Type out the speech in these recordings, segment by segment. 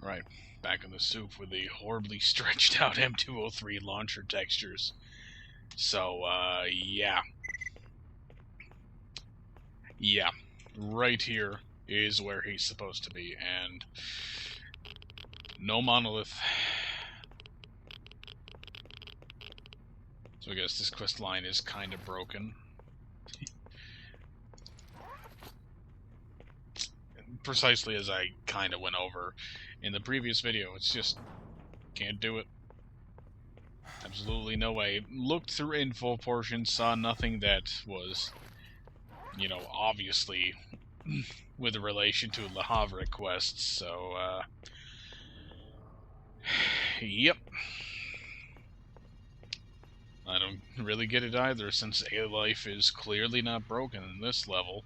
Right, back in the soup with the horribly stretched out M203 launcher textures. So, yeah. Yeah, right here is where he's supposed to be, and no monolith. So I guess this quest line is kind of broken. Precisely as I kind of went over in the previous video. It's just, can't do it. Absolutely no way. Looked through info portions, saw nothing that was, you know, obviously with a relation to Le Havre quests, so, yep. I don't really get it either, since A-Life is clearly not broken in this level.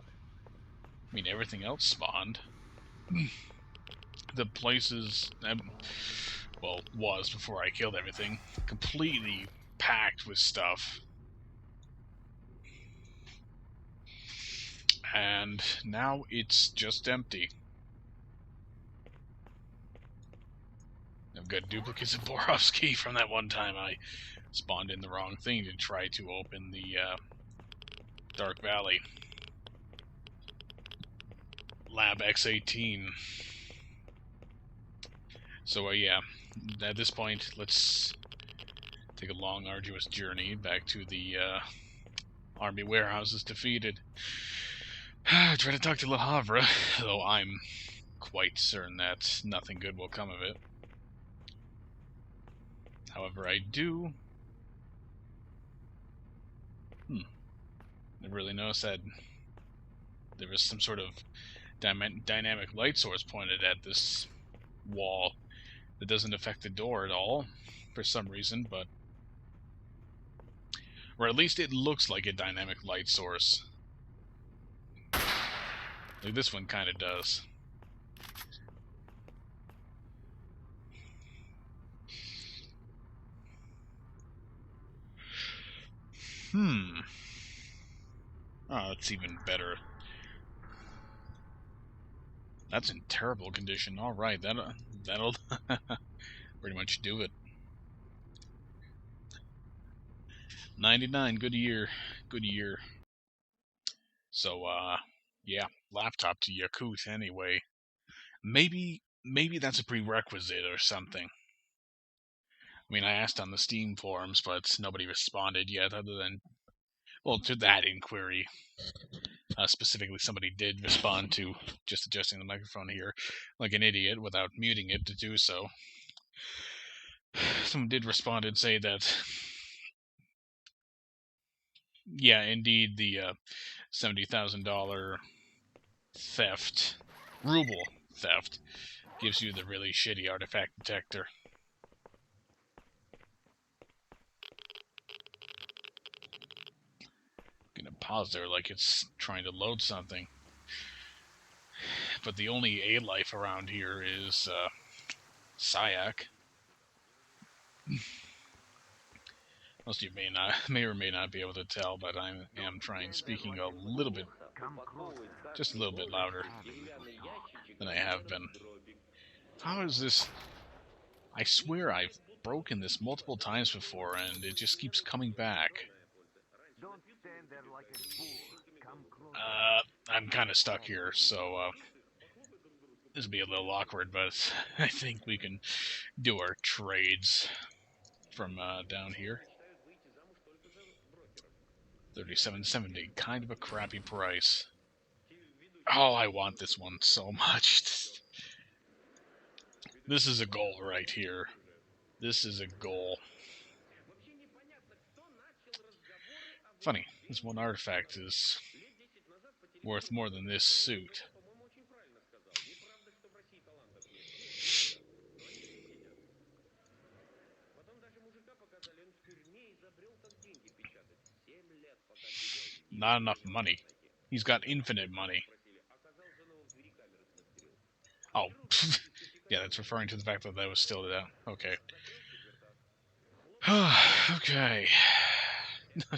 I mean, everything else spawned. The places, well, was before I killed everything, completely packed with stuff. And now it's just empty. I've got duplicates of Borov's key from that one time I spawned in the wrong thing to try to open the Dark Valley. Lab X18. So, yeah, at this point, let's take a long, arduous journey back to the army warehouses defeated. Try to talk to Le Havre, though I'm quite certain that nothing good will come of it. However, I do... I really noticed that there was some sort of dynamic light source pointed at this wall that doesn't affect the door at all, for some reason, but... Or at least it looks like a dynamic light source. Like this one kind of does. Oh, that's even better. That's in terrible condition. Alright, that'll pretty much do it. 99, good year. Good year. So, yeah, laptop to Yakut anyway. Maybe that's a prerequisite or something. I mean, I asked on the Steam forums, but nobody responded yet other than, well, to that inquiry. Specifically, somebody did respond to just adjusting the microphone here like an idiot without muting it to do so. Someone did respond and say that, yeah, indeed, the $70,000 theft, ruble theft, gives you the really shitty artifact detector. I'm gonna pause there like it's trying to load something. But the only A-life around here is S.T.A.L.K.E.R. Most of you may or may not be able to tell, but I am speaking a little bit, just a little bit louder than I have been. How is this? I swear I've broken this multiple times before, and it just keeps coming back. I'm kind of stuck here, so this will be a little awkward, but I think we can do our trades from down here. 37.70, kind of a crappy price. Oh, I want this one so much. This is a goal right here. This is a goal. Funny, this one artifact is worth more than this suit. Not enough money. He's got infinite money. Oh, yeah, that's referring to the fact that was still down. Okay. Okay.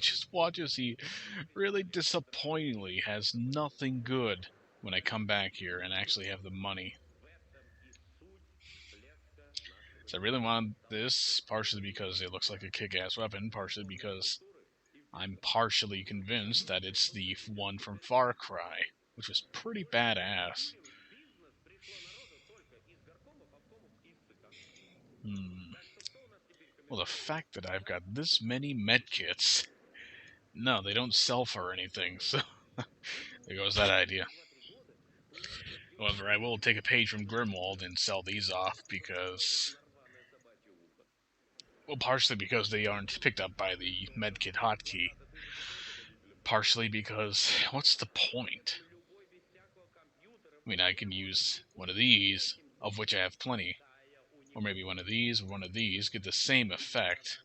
Just watch as he really disappointingly has nothing good when I come back here and actually have the money. So I really want this, partially because it looks like a kick-ass weapon, partially because I'm partially convinced that it's the one from Far Cry, which was pretty badass. Hmm. Well, the fact that I've got this many medkits... No, they don't sell for anything, so there goes that idea. However, I will take a page from Grimwald and sell these off because... Well, partially because they aren't picked up by the medkit hotkey. Partially because, what's the point? I mean, I can use one of these, of which I have plenty, or maybe one of these, or one of these, get the same effect,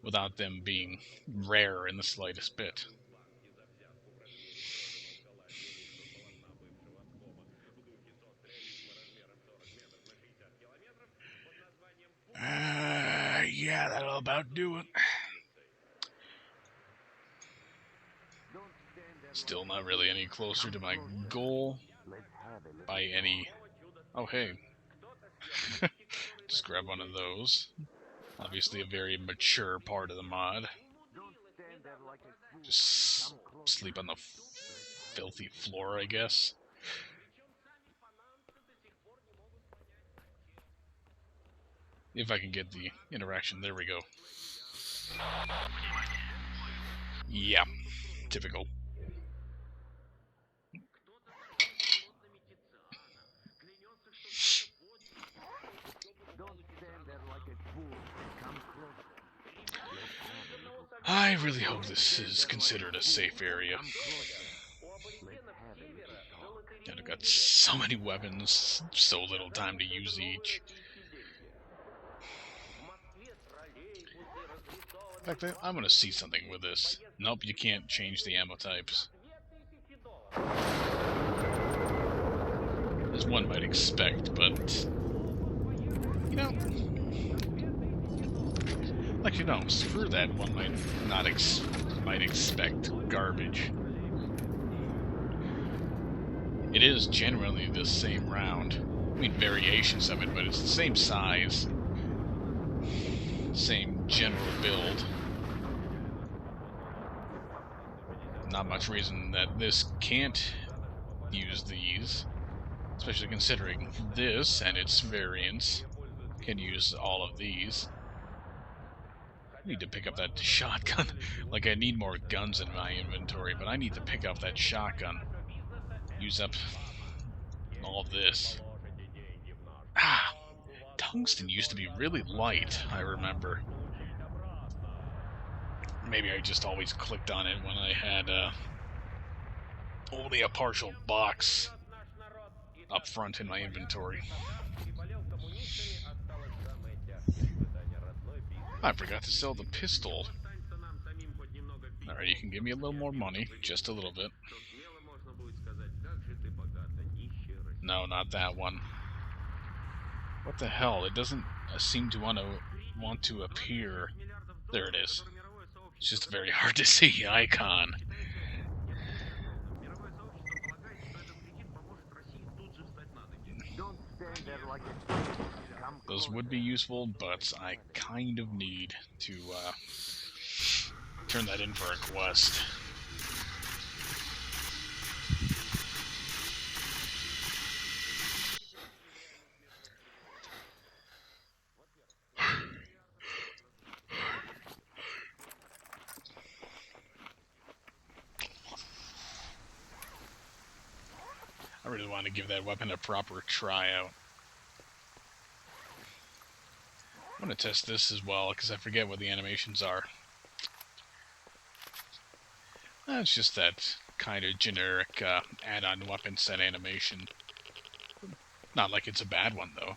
without them being rare in the slightest bit. Yeah, that'll about do it. Still not really any closer to my goal by any... Oh, hey. Just grab one of those. Obviously a very mature part of the mod. Just sleep on the filthy floor, I guess. If I can get the interaction. There we go. Yeah, typical. I really hope this is considered a safe area. And I've got so many weapons, so little time to use each. In fact, I'm gonna see something with this. Nope, you can't change the ammo types. As one might expect, but... You know... Actually, no, screw that. One might expect garbage. It is generally the same round. I mean, variations of it, but it's the same size. Same general build. Not much reason that this can't use these. Especially considering this and its variants can use all of these. I need to pick up that shotgun. Like, I need more guns in my inventory, but I need to pick up that shotgun. Use up all of this. Ah, tungsten used to be really light, I remember. Maybe I just always clicked on it when I had only a partial box up front in my inventory. I forgot to sell the pistol. Alright, you can give me a little more money, just a little bit. No, not that one. What the hell? It doesn't seem to want to appear. There it is. It's just a very hard to see icon. Those would be useful, but I kind of need to turn that in for a quest. I really want to give that weapon a proper tryout. I'm going to test this as well, because I forget what the animations are. It's just that kind of generic add-on weapon set animation. Not like it's a bad one, though.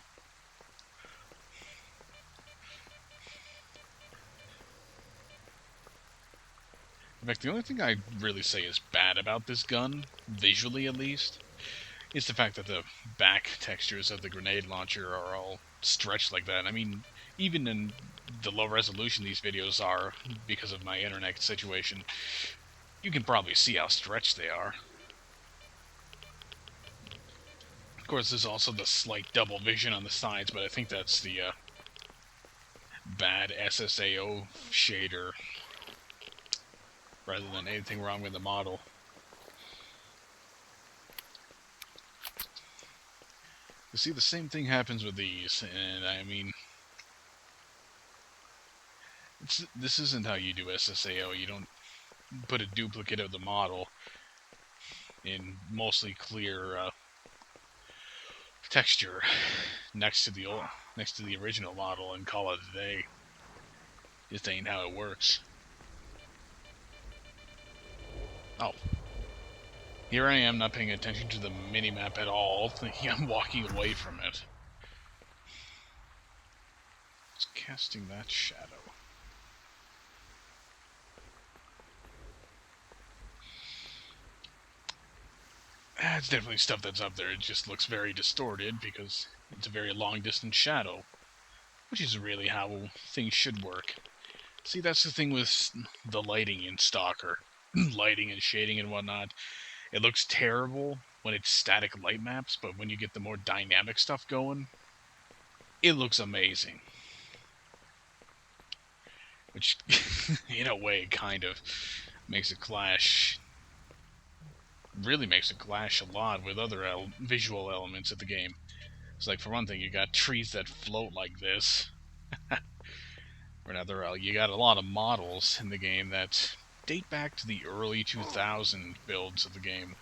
In fact, the only thing I'd really say is bad about this gun, visually at least, is the fact that the back textures of the grenade launcher are all stretched like that. I mean, even in the low resolution these videos are, because of my internet situation, you can probably see how stretched they are. Of course, there's also the slight double vision on the sides, but I think that's the bad SSAO shader rather than anything wrong with the model. You see, the same thing happens with these, and I mean, this isn't how you do SSAO. You don't put a duplicate of the model in mostly clear texture next to the original model and call it a day. Just ain't how it works. Oh. Here I am not paying attention to the minimap at all, thinking I'm walking away from it. It's casting that shadow. It's definitely stuff that's up there. It just looks very distorted because it's a very long distance shadow, which is really how things should work. See, that's the thing with the lighting in Stalker. Lighting and shading and whatnot. It looks terrible when it's static light maps, but when you get the more dynamic stuff going, it looks amazing. Which, in a way, kind of makes it clash. Really makes it clash a lot with other visual elements of the game. It's like, for one thing, you got trees that float like this. For another, you got a lot of models in the game that date back to the early 2000 builds of the game.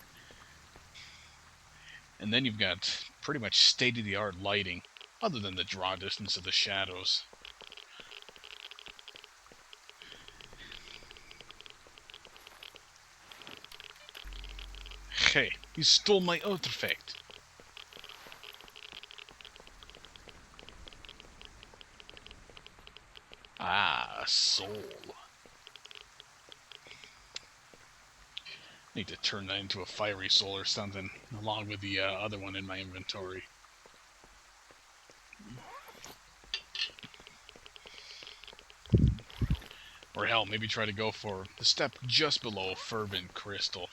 And then you've got pretty much state-of-the-art lighting, other than the draw distance of the shadows. Hey, you stole my artifact. Ah, a soul. Need to turn that into a fiery soul or something, along with the other one in my inventory. Or hell, maybe try to go for the step just below Fervent Crystal.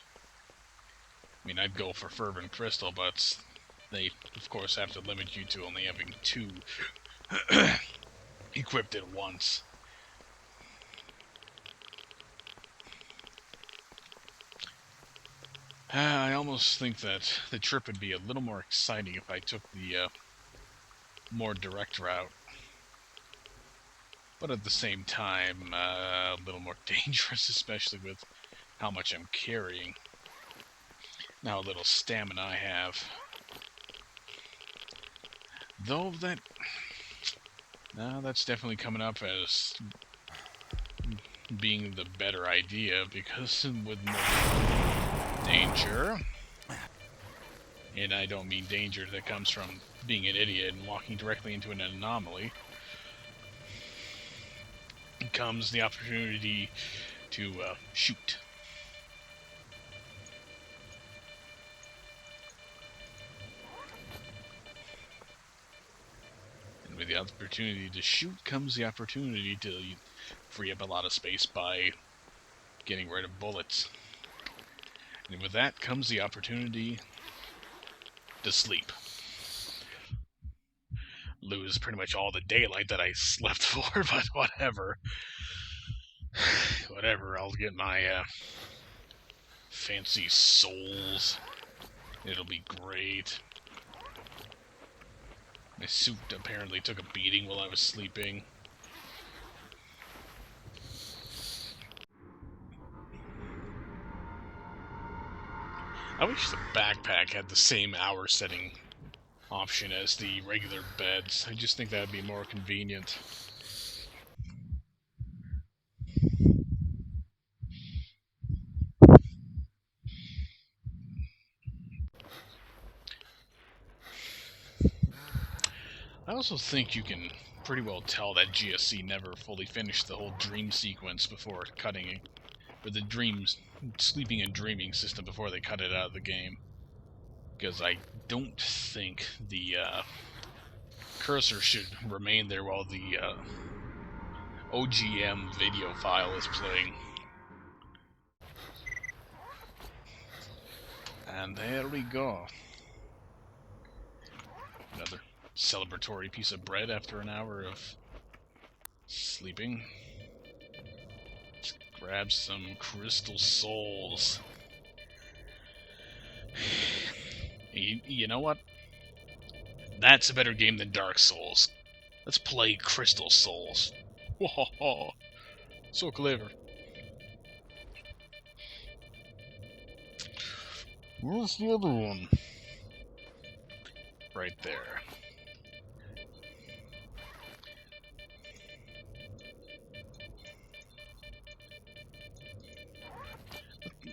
I mean, I'd go for Fervent Crystal, but they, of course, have to limit you to only having 2 equipped at once. I almost think that the trip would be a little more exciting if I took the more direct route. But at the same time, a little more dangerous, especially with how much I'm carrying. Now how little stamina I have. Though that... No, that's definitely coming up as being the better idea, because with more danger... And I don't mean danger that comes from being an idiot and walking directly into an anomaly. Comes the opportunity to shoot. And with the opportunity to shoot comes the opportunity to free up a lot of space by getting rid of bullets. And with that comes the opportunity to sleep. Lose pretty much all the daylight that I slept for, but whatever. Whatever, I'll get my fancy souls. It'll be great. My suit apparently took a beating while I was sleeping. I wish the backpack had the same hour setting option as the regular beds. I just think that would be more convenient. I also think you can pretty well tell that GSC never fully finished the whole dream sequence before cutting it. Or the dreams, sleeping and dreaming system before they cut it out of the game. Because I don't think the cursor should remain there while the OGM video file is playing. And there we go. Another celebratory piece of bread after an hour of sleeping. Let's grab some crystal souls. You know what? That's a better game than Dark Souls. Let's play Crystal Souls. Whoa, so clever. Where's the other one? Right there.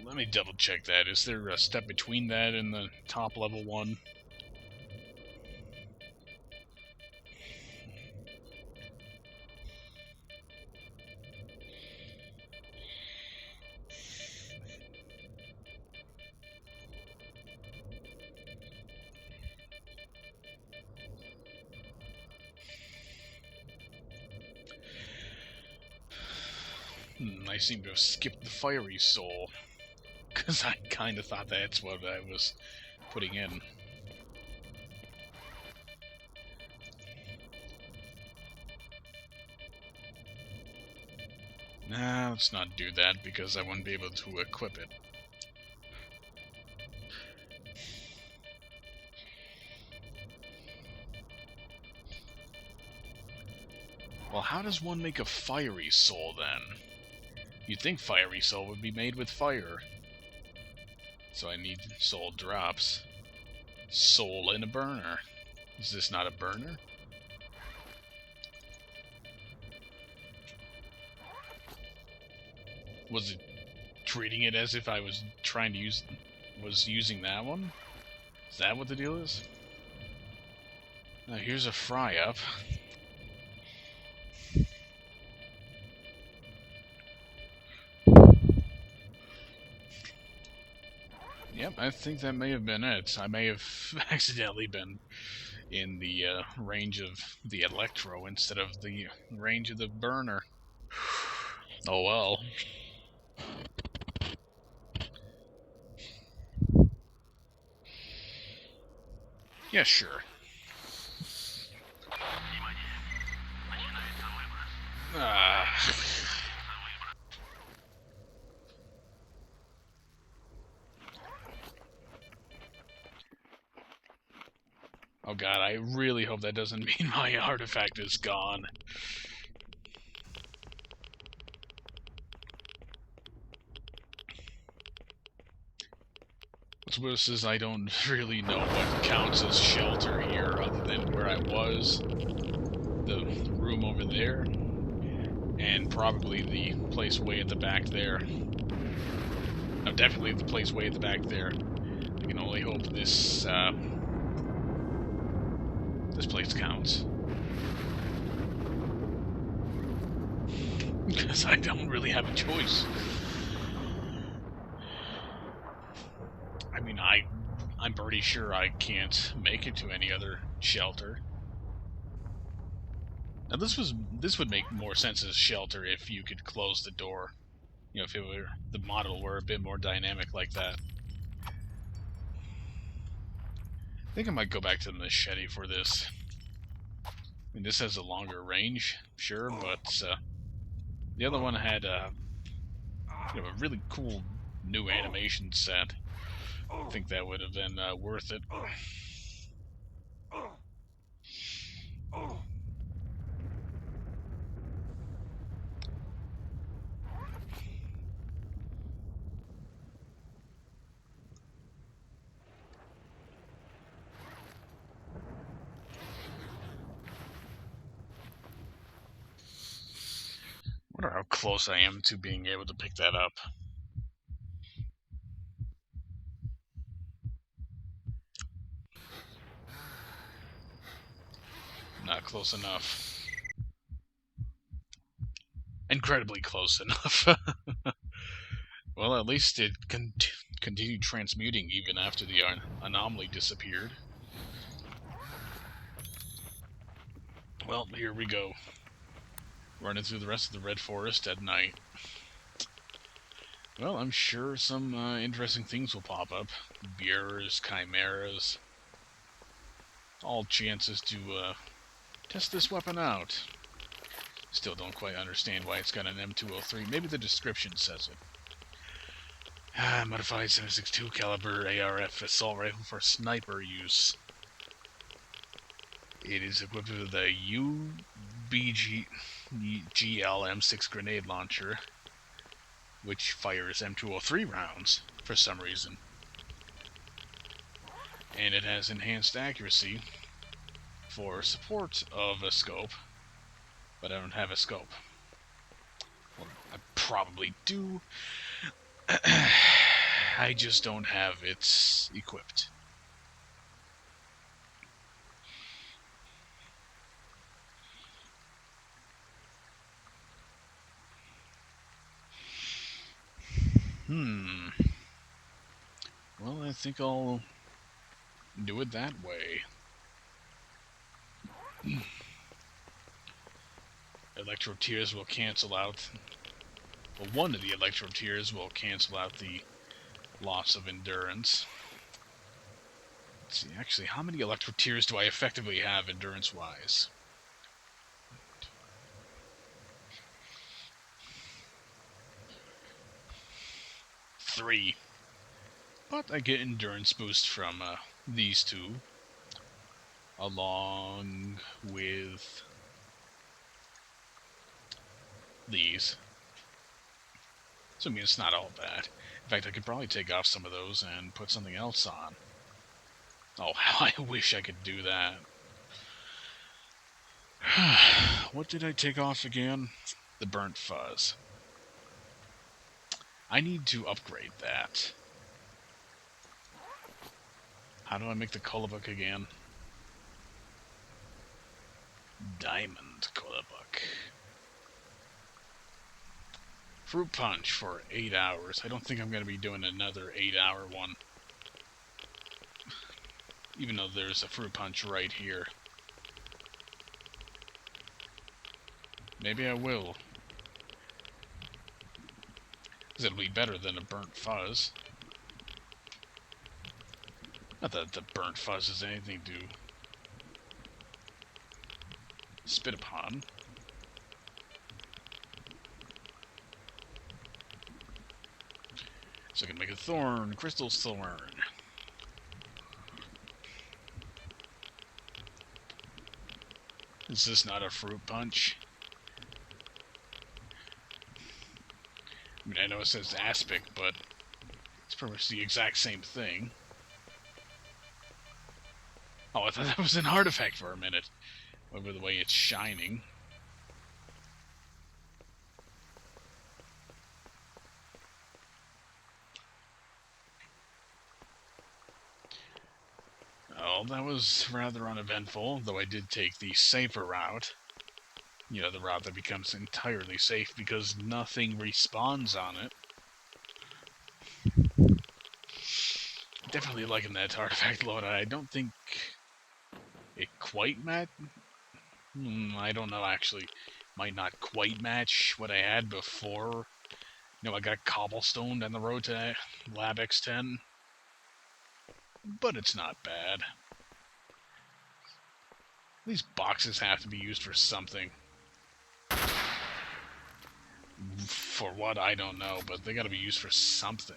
Let me double check that. Is there a step between that and the top level one? I seem to have skipped the fiery soul. Because I kind of thought that's what I was putting in. Nah, let's not do that because I wouldn't be able to equip it. Well, how does one make a fiery soul then? You'd think fiery soul would be made with fire. So I need soul drops. Soul in a burner. Is this not a burner? Was it treating it as if I was trying to was using that one? Is that what the deal is? Now here's a fry up. Yep, I think that may have been it. I may have accidentally been in the range of the electro instead of the range of the burner. Oh well. Yeah, sure. Oh god, I really hope that doesn't mean my artifact is gone. What's worse is I don't really know what counts as shelter here other than where I was, the room over there, and probably the place way at the back there. No, definitely the place way at the back there. I can only hope this place counts. Because I don't really have a choice. I mean, I'm pretty sure I can't make it to any other shelter. Now this would make more sense as a shelter if you could close the door. You know, if the model were a bit more dynamic like that. I think I might go back to the machete for this. I mean, this has a longer range, sure, but the other one had a really cool new animation set. I think that would have been worth it. I wonder how close I am to being able to pick that up. Not close enough. Incredibly close enough. Well, at least it continued transmuting even after the anomaly disappeared. Well, here we go. Running through the rest of the Red Forest at night. Well, I'm sure some interesting things will pop up. Beers, chimeras, all chances to test this weapon out. Still don't quite understand why it's got an M203. Maybe the description says it. Modified 7.62 caliber ARF assault rifle for sniper use. It is equipped with a UBGL M6 grenade launcher, which fires M203 rounds for some reason. And it has enhanced accuracy for support of a scope, but I don't have a scope. Well, I probably do. I just don't have it equipped. Well, I think I'll do it that way. Electro Tears will cancel out... Well, one of the Electro Tears will cancel out the loss of endurance. Let's see, actually, how many Electro Tears do I effectively have endurance-wise? 3. But I get endurance boost from these two, along with these. So I mean, it's not all bad. In fact, I could probably take off some of those and put something else on. Oh, how I wish I could do that. What did I take off again? The burnt fuzz. I need to upgrade that. How do I make the Kolobuk again? Diamond Kolobuk. Fruit Punch for 8 hours. I don't think I'm going to be doing another 8-hour one. Even though there's a Fruit Punch right here. Maybe I will. Because it'll be better than a Burnt Fuzz. Not that the Burnt Fuzz is anything to spit upon. So I can make a Thorn, Crystal Thorn. Is this not a Fruit Punch? I mean, I know it says Aspic, but it's pretty much the exact same thing. Oh, I thought that was an artifact for a minute. Over the way it's shining. Oh, that was rather uneventful, though I did take the safer route. You know, the route that becomes entirely safe because nothing respawns on it. Definitely liking that artifact loadout. I don't think it quite matched. I don't know, actually. Might not quite match what I had before. You know, I got cobblestone down the road to Lab X10. But it's not bad. These boxes have to be used for something. For what, I don't know, but they gotta be used for something.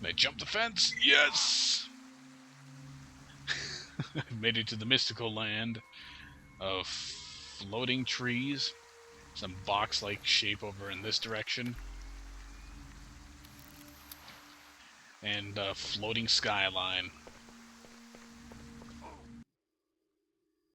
They jump the fence? Yes! Made it to the mystical land of floating trees. Some box-like shape over in this direction. And a floating skyline.